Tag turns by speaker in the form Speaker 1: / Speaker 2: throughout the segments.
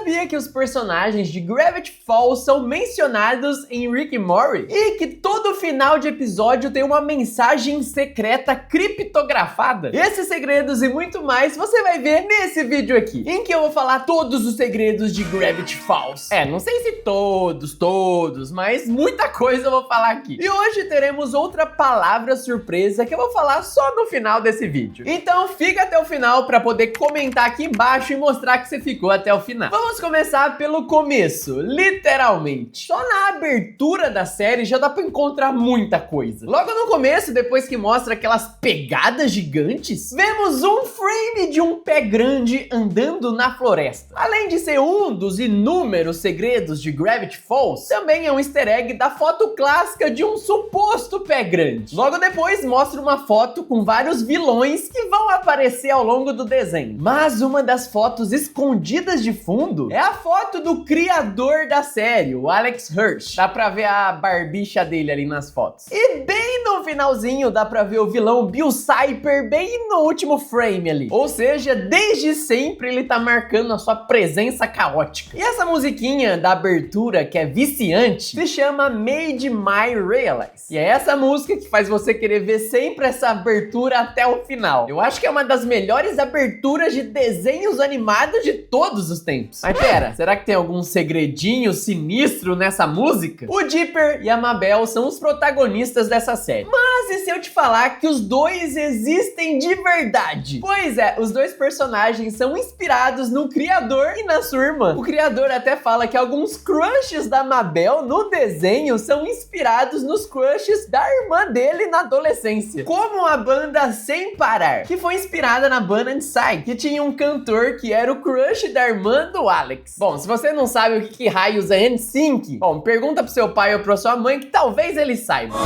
Speaker 1: sabia que os personagens de Gravity Falls são mencionados em Rick and Morty? E que todo final de episódio tem uma mensagem secreta criptografada? Esses segredos e muito mais você vai ver nesse vídeo aqui, em que eu vou falar todos os segredos de Gravity Falls. Não sei se todos, mas muita coisa eu vou falar aqui. E hoje teremos outra palavra surpresa que eu vou falar só no final desse vídeo. Então fica até o final para poder comentar aqui embaixo e mostrar que você ficou até o final. Vamos começar pelo começo, literalmente. Só na abertura da série já dá pra encontrar muita coisa. Logo no começo, depois que mostra aquelas pegadas gigantes, vemos um frame de um pé grande andando na floresta. Além de ser um dos inúmeros segredos de Gravity Falls, também é um easter egg da foto clássica de um suposto pé grande. Logo depois mostra uma foto com vários vilões que vão aparecer ao longo do desenho. Mas uma das fotos escondidas de fundo é a foto do criador da série, o Alex Hirsch. Dá pra ver a barbicha dele ali nas fotos. E bem no finalzinho dá pra ver o vilão Bill Cipher bem no último frame ali. Ou seja, desde sempre ele tá marcando a sua presença caótica. E essa musiquinha da abertura, que é viciante, se chama Made My Realize. E é essa música que faz você querer ver sempre essa abertura até o final. Eu acho que é uma das melhores aberturas de desenhos animados de todos os tempos. Mas pera, será que tem algum segredinho sinistro nessa música? O Dipper e a Mabel são os protagonistas dessa série. Mas e se eu te falar que os dois existem de verdade? Pois é, os dois personagens são inspirados no criador e na sua irmã. O criador até fala que alguns crushes da Mabel no desenho são inspirados nos crushes da irmã dele na adolescência. Como a banda Sem Parar, que foi inspirada na banda Inside, que tinha um cantor que era o crush da irmã do Alex. Bom, se você não sabe o que raios é NSYNC, bom, pergunta pro seu pai ou pra sua mãe que talvez eles saibam.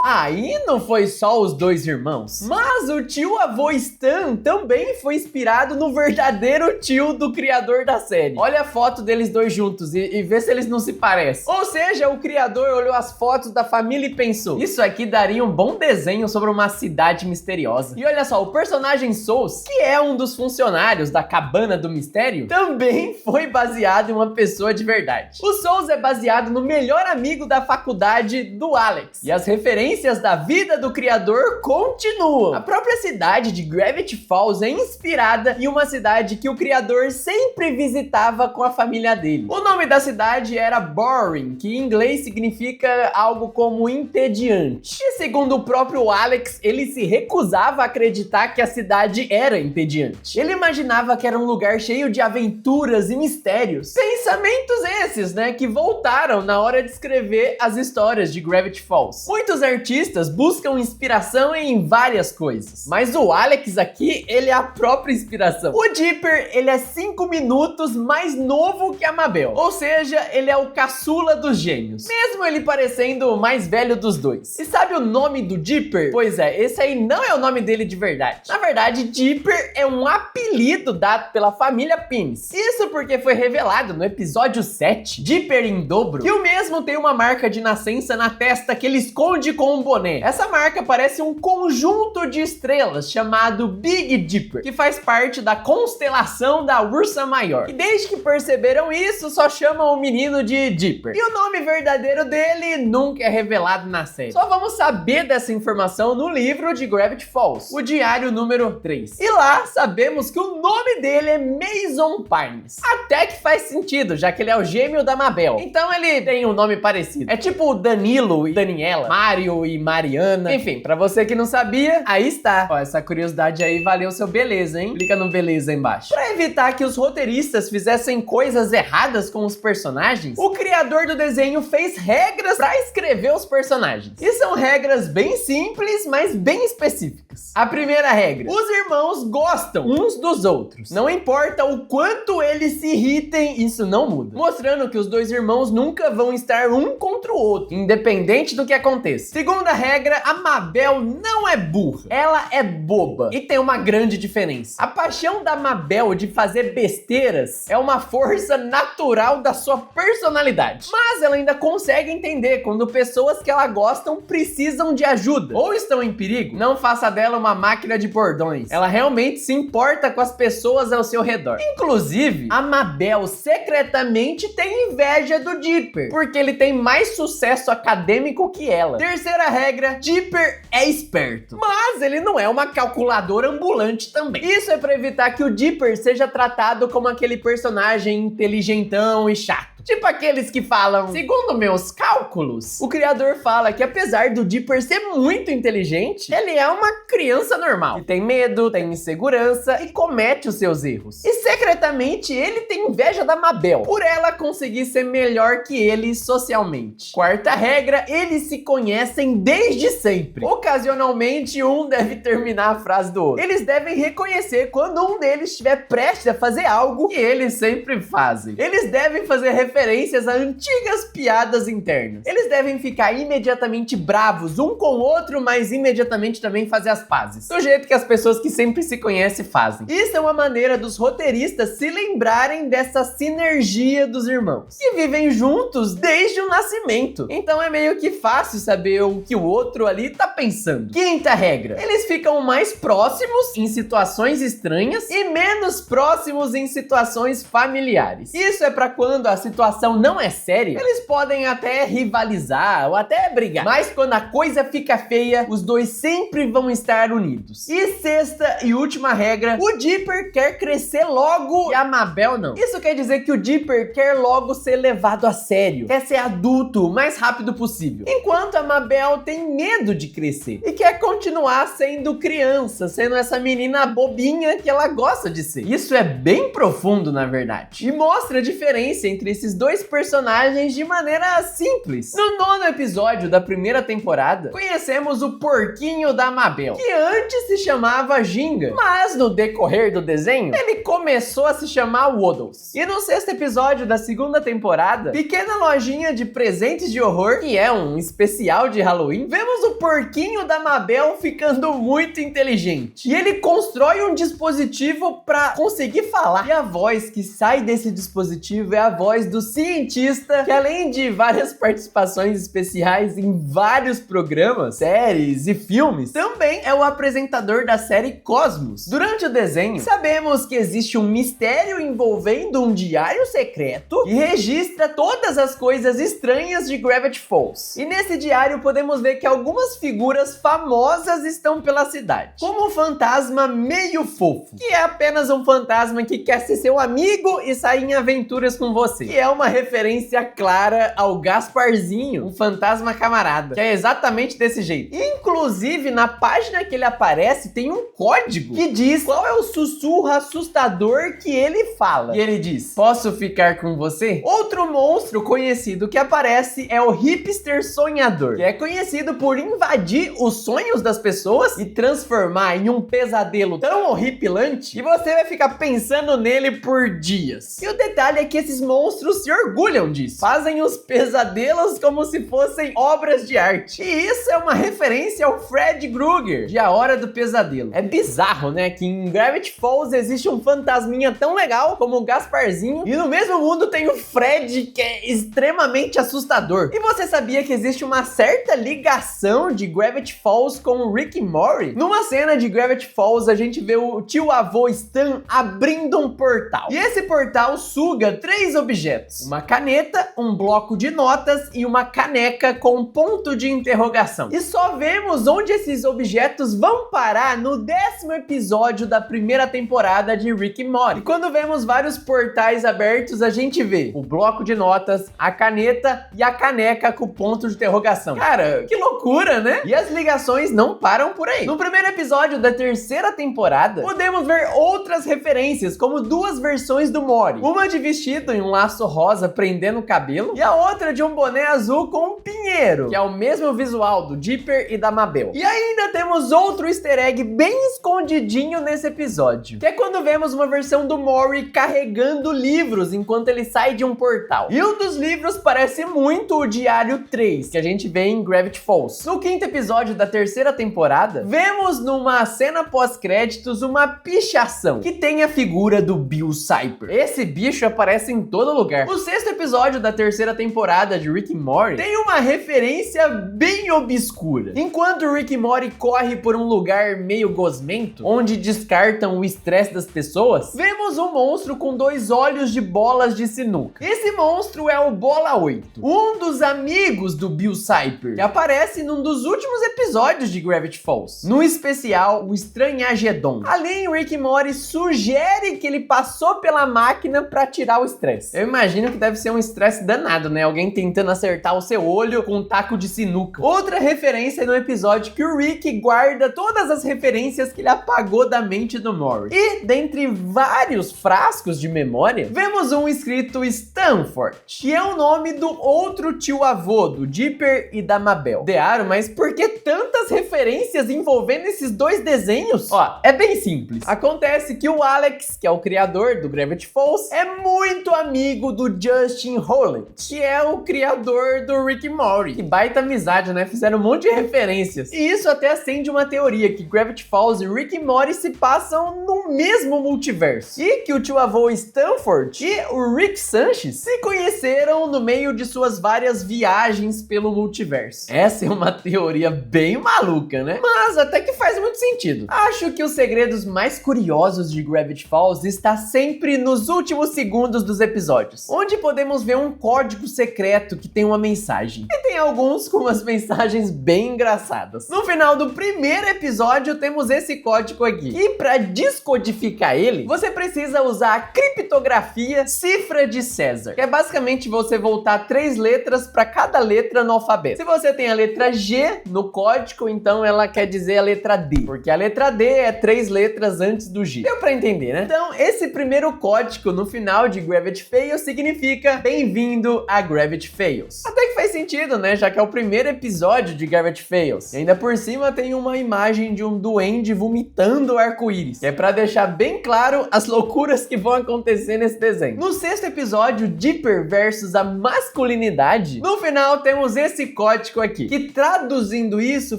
Speaker 1: Aí não foi só os dois irmãos, mas o tio avô Stan também foi inspirado no verdadeiro tio do criador da série. Olha a foto deles dois juntos e vê se eles não se parecem. Ou seja, o criador olhou as fotos da família e pensou: isso aqui daria um bom desenho sobre uma cidade misteriosa. E olha só, o personagem Souls, que é um dos funcionários da Cabana do Mistério, também foi baseado em uma pessoa de verdade. O Souls é baseado no melhor amigo da faculdade do Alex. E as referências da vida do criador continuam. A própria cidade de Gravity Falls é inspirada em uma cidade que o criador sempre visitava com a família dele. O nome da cidade era Boring, que em inglês significa algo como entediante. E segundo o próprio Alex, ele se recusava a acreditar que a cidade era entediante. Ele imaginava que era um lugar cheio de aventuras e mistérios. Pensamentos esses, né, que voltaram na hora de escrever as histórias de Gravity Falls. Muitos artistas buscam inspiração em várias coisas, mas o Alex aqui, ele é a própria inspiração. O Dipper, ele é 5 minutos mais novo que a Mabel, ou seja, ele é o caçula dos gêmeos, mesmo ele parecendo o mais velho dos dois. E sabe o nome do Dipper? Pois é, esse aí não é o nome dele de verdade. Na verdade, Dipper é um apelido dado pela família Pines. Isso porque foi revelado no episódio 7, Dipper em dobro, que o mesmo tem uma marca de nascença na testa que ele esconde com um boné. Essa marca parece um conjunto de estrelas chamado Big Dipper, que faz parte da constelação da Ursa Maior. E desde que perceberam isso, só chamam o menino de Dipper. E o nome verdadeiro dele nunca é revelado na série. Só vamos saber dessa informação no livro de Gravity Falls, o diário número 3. E lá sabemos que o nome dele é Mason Pines. Até que faz sentido, já que ele é o gêmeo da Mabel. Então ele tem um nome parecido. É tipo Danilo e Daniela, Mário e Mariana. Enfim, pra você que não sabia, aí está. Ó, essa curiosidade aí valeu seu beleza, hein? Clica no beleza aí embaixo. Pra evitar que os roteiristas fizessem coisas erradas com os personagens, o criador do desenho fez regras pra escrever os personagens. E são regras bem simples, mas bem específicas. A primeira regra: os irmãos gostam uns dos outros. Não importa o quanto eles se irritem, isso não muda. Mostrando que os dois irmãos nunca vão estar um contra o outro, independente do que aconteça. Segunda regra: a Mabel não é burra. Ela é boba. E tem uma grande diferença. A paixão da Mabel de fazer besteiras é uma força natural da sua personalidade. Mas ela ainda consegue entender quando pessoas que ela gosta precisam de ajuda ou estão em perigo. Não faça dela dela uma máquina de bordões. Ela realmente se importa com as pessoas ao seu redor. Inclusive, a Mabel secretamente tem inveja do Dipper, porque ele tem mais sucesso acadêmico que ela. Terceira regra, Dipper é esperto, mas ele não é uma calculadora ambulante também. Isso é para evitar que o Dipper seja tratado como aquele personagem inteligentão e chato. Tipo aqueles que falam, segundo meus cálculos. O criador fala que apesar do Dipper ser muito inteligente, ele é uma criança normal, que tem medo, tem insegurança e comete os seus erros. E secretamente ele tem inveja da Mabel, por ela conseguir ser melhor que ele socialmente. Quarta regra, eles se conhecem desde sempre. Ocasionalmente um deve terminar a frase do outro. Eles devem reconhecer quando um deles estiver prestes a fazer algo que eles sempre fazem. Eles devem fazer referências a antigas piadas internas. Eles devem ficar imediatamente bravos um com o outro, mas imediatamente também fazer as pazes. Do jeito que as pessoas que sempre se conhecem fazem. Isso é uma maneira dos roteiristas se lembrarem dessa sinergia dos irmãos, que vivem juntos desde o nascimento. Então é meio que fácil saber o que o outro ali tá pensando. Quinta regra. Eles ficam mais próximos em situações estranhas e menos próximos em situações familiares. Isso é pra quando a situação não é séria, eles podem até rivalizar ou até brigar. Mas quando a coisa fica feia, os dois sempre vão estar unidos. E sexta e última regra, o Dipper quer crescer logo e a Mabel não. Isso quer dizer que o Dipper quer logo ser levado a sério, quer ser adulto o mais rápido possível. Enquanto a Mabel tem medo de crescer e quer continuar sendo criança, sendo essa menina bobinha que ela gosta de ser. Isso é bem profundo, na verdade. E mostra a diferença entre esses dois personagens de maneira simples. No 9º episódio da primeira temporada, conhecemos o porquinho da Mabel, que antes se chamava Ginga, mas no decorrer do desenho, ele começou a se chamar Waddles. E no 6º episódio da segunda temporada, Pequena Lojinha de Presentes de Horror, que é um especial de Halloween, vemos o porquinho da Mabel ficando muito inteligente. E ele constrói um dispositivo para conseguir falar. E a voz que sai desse dispositivo é a voz do cientista, que além de várias participações especiais em vários programas, séries e filmes, também é o apresentador da série Cosmos. Durante o desenho, sabemos que existe um mistério envolvendo um diário secreto que registra todas as coisas estranhas de Gravity Falls. E nesse diário podemos ver que algumas figuras famosas estão pela cidade, como o fantasma Meio Fofo, que é apenas um fantasma que quer ser seu amigo e sair em aventuras com você, que é uma referência clara ao Gasparzinho, um fantasma camarada, que é exatamente desse jeito. Inclusive, na página que ele aparece, tem um código que diz qual é o sussurro assustador que ele fala. E ele diz, posso ficar com você? Outro monstro conhecido que aparece é o Hipster Sonhador, que é conhecido por invadir os sonhos das pessoas e transformar em um pesadelo tão horripilante que você vai ficar pensando nele por dias. E o detalhe é que esses monstros se orgulham disso. Fazem os pesadelos como se fossem obras de arte. E isso é uma referência ao Fred Krueger, de A Hora do Pesadelo. É bizarro, né? Que em Gravity Falls existe um fantasminha tão legal como o Gasparzinho, e no mesmo mundo tem o Fred, que é extremamente assustador. E você sabia que existe uma certa ligação de Gravity Falls com o Rick e Morty? Numa cena de Gravity Falls, a gente vê o tio-avô Stan abrindo um portal. E esse portal suga 3 objetos: uma caneta, um bloco de notas e uma caneca com ponto de interrogação. E só vemos onde esses objetos vão parar no 10º episódio da primeira temporada de Rick e Morty. E quando vemos vários portais abertos, a gente vê o bloco de notas, a caneta e a caneca com ponto de interrogação. Cara, que loucura, né? E as ligações não param por aí. No primeiro episódio da terceira temporada, podemos ver outras referências, como 2 versões do Morty. Uma de vestido em um laço rosa prendendo o cabelo, e a outra de um boné azul com um pinheiro, que é o mesmo visual do Dipper e da Mabel. E ainda temos outro easter egg bem escondidinho nesse episódio, que é quando vemos uma versão do Morty carregando livros enquanto ele sai de um portal. E um dos livros parece muito o Diário 3, que a gente vê em Gravity Falls. No 5º episódio da terceira temporada, vemos numa cena pós-créditos uma pichação, que tem a figura do Bill Cipher. Esse bicho aparece em todo lugar, lugar. O sexto episódio da terceira temporada de Rick and Morty tem uma referência bem obscura. Enquanto Rick and Morty corre por um lugar meio gosmento, onde descartam o estresse das pessoas, vemos um monstro com 2 olhos de bolas de sinuca. Esse monstro é o Bola 8, um dos amigos do Bill Cipher, que aparece num dos últimos episódios de Gravity Falls, no especial o Estranhagedon. Além, Rick and Morty sugere que ele passou pela máquina pra tirar o estresse. Eu imagino que deve ser um estresse danado, né? Alguém tentando acertar o seu olho com um taco de sinuca. Outra referência é no episódio que o Rick guarda todas as referências que ele apagou da mente do Morty. E, dentre vários frascos de memória, vemos um escrito Stanford, que é o nome do outro tio-avô, do Dipper e da Mabel. Dearo, mas por que tantas referências envolvendo esses 2 desenhos? Ó, é bem simples. Acontece que o Alex, que é o criador do Gravity Falls, é muito amigo do Justin Roiland, que é o criador do Rick and Morty. Que baita amizade, né? Fizeram um monte de referências. E isso até acende uma teoria que Gravity Falls e Rick and Morty se passam no mesmo multiverso. E que o tio-avô Stanford e o Rick Sanchez se conheceram no meio de suas várias viagens pelo multiverso. Essa é uma teoria bem maluca, né? Mas até que faz muito sentido. Acho que os segredos mais curiosos de Gravity Falls está sempre nos últimos segundos dos episódios, onde podemos ver um código secreto que tem uma mensagem. E tem alguns com umas mensagens bem engraçadas. No final do primeiro episódio temos esse código aqui. E para descodificar ele, você precisa usar a criptografia Cifra de César, que é basicamente você voltar 3 letras para cada letra no alfabeto. Se você tem a letra G no código, então ela quer dizer a letra D, porque a letra D é 3 letras antes do G. Deu pra entender, né? Então, esse primeiro código no final de Gravity Fails significa bem-vindo a Gravity Fails. Até que faz sentido, né? Já que é o primeiro episódio de Gravity Fails. E ainda por cima tem uma imagem de um duende vomitando arco-íris, que é pra deixar bem claro as loucuras que vão acontecer nesse desenho. No sexto episódio, Dipper versus a masculinidade, no final temos esse código aqui, que traduzindo isso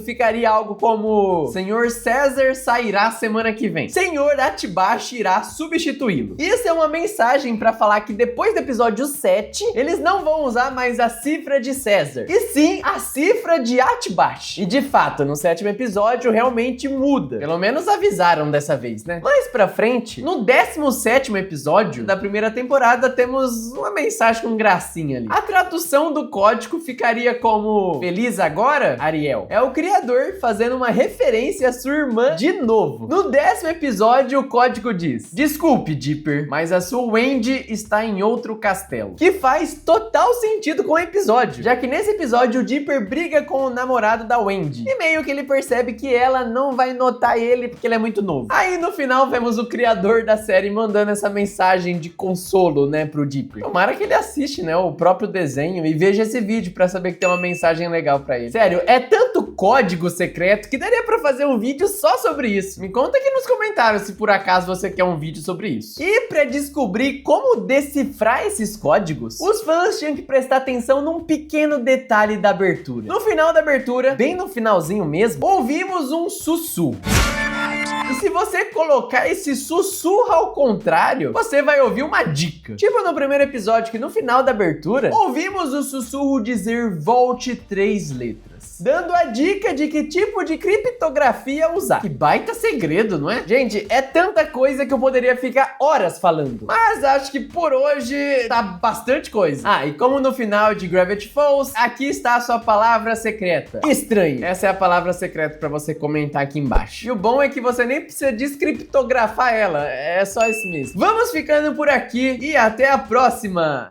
Speaker 1: ficaria algo como: Senhor César sairá semana que vem. Senhor Atibashi irá substituí-lo. Isso é uma mensagem para falar que depois do episódio 7, eles não vão usar mais a cifra de César, e sim a cifra de Atibashi. E de fato, no 7º episódio realmente muda. Pelo menos avisaram dessa vez, né? Mais pra frente, no 17º episódio da primeira temporada, temos uma mensagem com gracinha ali. A tradução do código ficaria como: Feliz agora, Ariel? É o criador fazendo uma referência à sua irmã de novo. No 10º episódio, o código diz: Desculpe, Dipper, mas a sua Wendy está em outro castelo. Que faz total sentido com o episódio, já que nesse episódio o Dipper briga com o namorado da Wendy, e meio que ele percebe que ela não vai notar ele porque ele é muito novo. Aí no final vemos o criador da série mandando essa mensagem de consolo, né, pro Dipper. Tomara que ele assiste, né, o próprio desenho e veja esse vídeo pra saber que tem uma mensagem legal pra ele. Sério, é tanto código secreto que daria pra fazer um vídeo só sobre isso. Me conta aqui nos comentários se por acaso você quer um vídeo sobre isso. E pra descobrir como decifrar esses códigos, os fãs tinham que prestar atenção num pequeno detalhe da abertura. No final da abertura, bem no finalzinho mesmo, ouvimos um sussurro. E se você colocar esse sussurro ao contrário, você vai ouvir uma dica. Tipo no primeiro episódio, que no final da abertura, ouvimos o sussurro dizer volte 3 letras, dando a dica de que tipo de criptografia usar. Que baita segredo, não é? Gente, é tanta coisa que eu poderia ficar horas falando, mas acho que por hoje tá bastante coisa. Ah, e como no final de Gravity Falls, aqui está a sua palavra secreta: estranho. Essa é a palavra secreta pra você comentar aqui embaixo. E o bom é que você nem precisa descriptografar ela, é só isso mesmo. Vamos ficando por aqui e até a próxima!